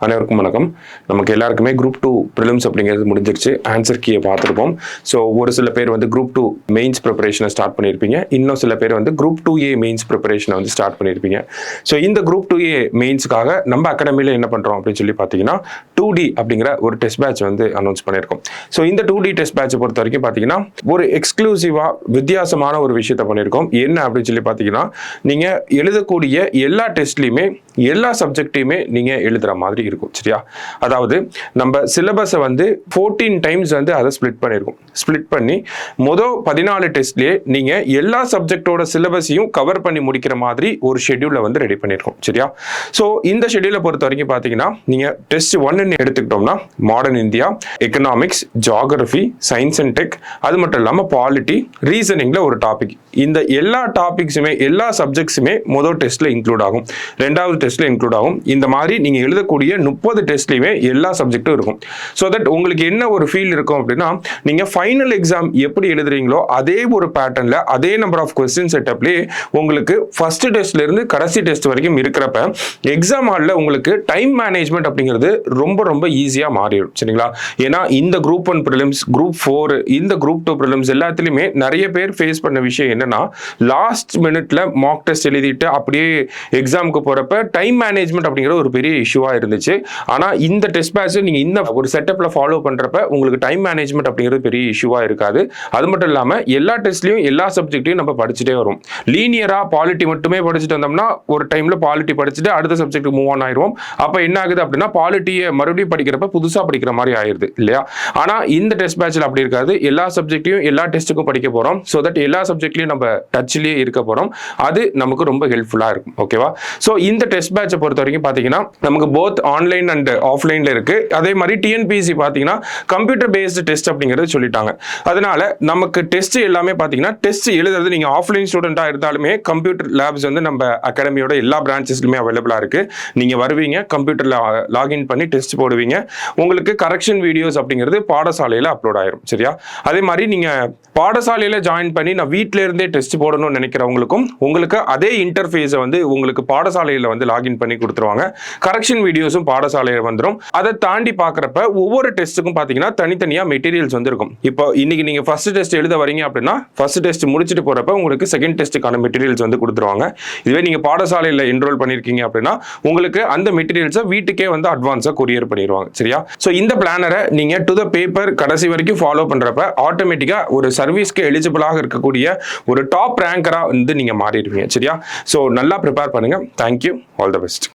அனைவருக்கும் வணக்கம். நமக்கு எல்லாருக்குமே குரூப் 2 ப்ரிலிம்ஸ் அப்படிங்கிறது முடிஞ்சிருச்சு. ஆன்சர் கீயை பார்த்துருப்போம். ஸோ ஒரு சில பேர் வந்து குரூப் 2 மெயின்ஸ் ப்ரிப்பரேஷனை ஸ்டார்ட் பண்ணியிருப்பீங்க. இன்னும் சில பேர் வந்து குரூப் 2A மெயின்ஸ் ப்ரிப்பரேஷனை வந்து ஸ்டார்ட் பண்ணியிருப்பீங்க. ஸோ இந்த குரூப் 2A மெயின்ஸுக்காக நம்ம அகாடமியில் என்ன பண்ணுறோம் அப்படின்னு சொல்லி பார்த்தீங்கன்னா 2D அப்படிங்கிற ஒரு டெஸ்ட் பேட்ச் வந்து அனௌன்ஸ் பண்ணியிருக்கோம். ஸோ இந்த 2D டெஸ்ட் பேட்சை பொறுத்த வரைக்கும் பார்த்தீங்கன்னா ஒரு எக்ஸ்க்ளூசிவாக வித்தியாசமான ஒரு விஷயத்தை பண்ணியிருக்கோம். என்ன அப்படின்னு சொல்லி பார்த்தீங்கன்னா நீங்கள் எழுதக்கூடிய எல்லா டெஸ்ட்லையுமே எல்லா சப்ஜெக்டையுமே நீங்கள் எழுதுகிற மாதிரி இருக்கும். சரியா? அதாவது நம்ம சிலபஸை வந்து 14 டைம்ஸ் வந்து அதை ஸ்பிளிட் பண்ணியிருக்கோம். ஸ்பிளிட் பண்ணி மொதல் 14 டெஸ்ட்லேயே நீங்கள் எல்லா சப்ஜெக்டோட சிலபஸையும் கவர் பண்ணி முடிக்கிற மாதிரி ஒரு ஷெட்யூலை வந்து ரெடி பண்ணியிருக்கோம். சரியா? ஸோ இந்த ஷெட்யூலை பொறுத்த வரைக்கும் பார்த்தீங்கன்னா நீங்கள் டெஸ்ட் 1 எடுத்துக்கிட்டோம்னா modern India, economics, geography, science and tech, அது மட்டும் இல்லாமல் பாலிட்டி, ரீசனிங்கில் ஒரு டாபிக். இந்த எல்லா டாபிக்ஸுமே எல்லா சப்ஜெக்ட்ஸுமே மொதல் டெஸ்ட்டில் இன்க்ளூட் ஆகும், ரெண்டாவது டெஸ்ட்டில் இன்க்ளூட் ஆகும். இந்த மாதிரி நீங்கள் எழுதக்கூடிய 30 டெஸ்ட்லையுமே எல்லா சப்ஜெக்டும் இருக்கும். ஸோ தட் உங்களுக்கு என்ன ஒரு ஃபீல் இருக்கும் அப்படின்னா நீங்கள் ஃபைனல் எக்ஸாம் எப்படி எழுதுறீங்களோ அதே ஒரு பேட்டர்னில் அதே நம்பர் ஆஃப் கொஸ்டின் செட்டப்லேயே உங்களுக்கு ஃபர்ஸ்ட் டெஸ்ட்லேருந்து கடைசி டெஸ்ட் வரைக்கும் இருக்கிறப்ப எக்ஸாம் ஹாலில் உங்களுக்கு டைம் மேனேஜ்மெண்ட் அப்படிங்கிறது ரொம்ப ரொம்ப ஈஸியாக மாறிடும். சரிங்களா? ஏன்னா இந்த குரூப் 1 ப்ரிலிம்ஸ், குரூப் 4, இந்த குரூப் 2 ப்ரிலிம்ஸ் எல்லாத்துலேயுமே நிறைய பேர் ஃபேஸ் பண்ண விஷயம் என்னன்னா லாஸ்ட் மினிட்ல மார்க் டெஸ்ட் எழுதிட்டு அப்படியே எக்ஸாமுக்கு போகிறப்ப டைம் மேனேஜ்மெண்ட் அப்படிங்கிற ஒரு பெரிய இஷ்யூவாக இருந்துச்சு. ஆனால் இந்த டெஸ்ட் பேட்ச் நீங்கள் இந்த ஒரு செட்டப்பில் ஃபாலோ பண்ணுறப்ப உங்களுக்கு டைம் மேனேஜ்மெண்ட் அப்படிங்கிறது பெரிய இஷ்யூவாக இருக்காது. அது மட்டும் இல்லாமல் எல்லா டெஸ்ட்லையும் எல்லா சப்ஜெக்ட்லையும் நம்ம படிச்சுட்டே வரும். லீனியராக பாலிட்டி மட்டுமே படிச்சுட்டு வந்தோம்னா ஒரு டைமில் பாலிட்டி படிச்சுட்டு அடுத்த சப்ஜெக்ட் மூவ் ஆன் ஆயிடுவோம். அப்போ என்ன ஆகுது அப்படின்னா பாலிட்டியை மறுபடியும் படிக்கிறப்ப புதுசாக படிக்கிற மாதிரி ஆயிடுது இல்லையா? ஆனால் இந்த டெஸ்ட் பேட்சில் அப்படி இருக்காது. எல்லா சப்ஜெக்ட்லையும் எல்லா டெஸ்ட்டுக்கும் படிக்க போகிறோம். ஸோ தட் எல்லா சப்ஜெக்ட்லையும் நம்ம டச்லேயே இருக்க போகிறோம். அது நமக்கு ரொம்ப ஹெல்ப்ஃபுல்லாக இருக்கும். ஓகேவா? ஸோ இந்த டெஸ்ட் பேட்சை பொறுத்த வரைக்கும் பார்த்தீங்கன்னா நமக்கு போத் ஆன்லைன் அண்ட் ஆஃப்லைனில் இருக்கு. அதே மாதிரி டிஎன்பிஎஸ்சி பார்த்தீங்கன்னா கம்ப்யூட்டர் பேஸ்டு டெஸ்ட் அப்படிங்கிறது சொல்லிட்டாங்க. அதனால நமக்கு டெஸ்ட் எல்லாமே பார்த்தீங்கன்னா டெஸ்ட் எழுதுறது நீங்கள் ஆஃப்லைன் ஸ்டூடெண்ட்டாக இருந்தாலுமே கம்ப்யூட்டர் லேப்ஸ் வந்து நம்ம அகாடமியோட எல்லா பிரான்ச்சஸ்லுமே அவைலபிளாக இருக்கு. நீங்கள் வருவீங்க, கம்ப்யூட்டரில் லாகின் பண்ணி டெஸ்ட் போடுவீங்க. உங்களுக்கு கரெக்ஷன் வீடியோஸ் அப்படிங்கிறது பாடசாலையில் அப்லோட் ஆயிரும். சரியா? அதே மாதிரி நீங்கள் பாடசாலையில் ஜாயின் பண்ணி நான் வீட்டில இருந்தே டெஸ்ட் போடணும்னு நினைக்கிறவங்களுக்கும் உங்களுக்கு அதே இன்டர்ஃபேஸை வந்து உங்களுக்கு பாடசாலையில் வந்து லாகின் பண்ணி கொடுத்துருவாங்க. கரெக்ஷன் வீடியோஸும் பாடசாலையில் வந்துடும். அதை தாண்டி பார்க்குறப்ப ஒவ்வொரு டெஸ்ட்டுக்கும் பார்த்தீங்கன்னா தனித்தனியாக மெட்டீரியல்ஸ் வந்து இருக்கும். இப்போ இன்னைக்கு நீங்கள் ஃபர்ஸ்ட் டெஸ்ட் எழுத வரீங்க அப்படின்னா ஃபர்ஸ்ட் டெஸ்ட் முடிச்சுட்டு போகிறப்ப உங்களுக்கு செகண்ட் டெஸ்ட்டுக்கான மெட்டீரியல்ஸ் வந்து கொடுத்துருவாங்க. இதுவே நீங்கள் பாடசாலையில் என்ரோல் பண்ணியிருக்கீங்க அப்படின்னா உங்களுக்கு அந்த மெட்டீரியல்ஸை வீட்டுக்கே வந்து அட்வான்ஸாக கொரியர் பண்ணிடுவாங்க. சரியா? ஸோ இந்த பிளானரை நீங்கள் டு த பேப்பர் கடைசி வரைக்கும் ஃபாலோ பண்ணுறப்ப ஆட்டோமேட்டிக்காக ஒரு சர்வீஸ்க்கு எலிஜிபிளாக இருக்கக்கூடிய ஒரு டாப் ரேங்கராக வந்து நீங்கள் மாறிடுவீங்க. சரியா? ஸோ நல்லா ப்ரிப்பேர் பண்ணுங்கள். தேங்க்யூ. All the best.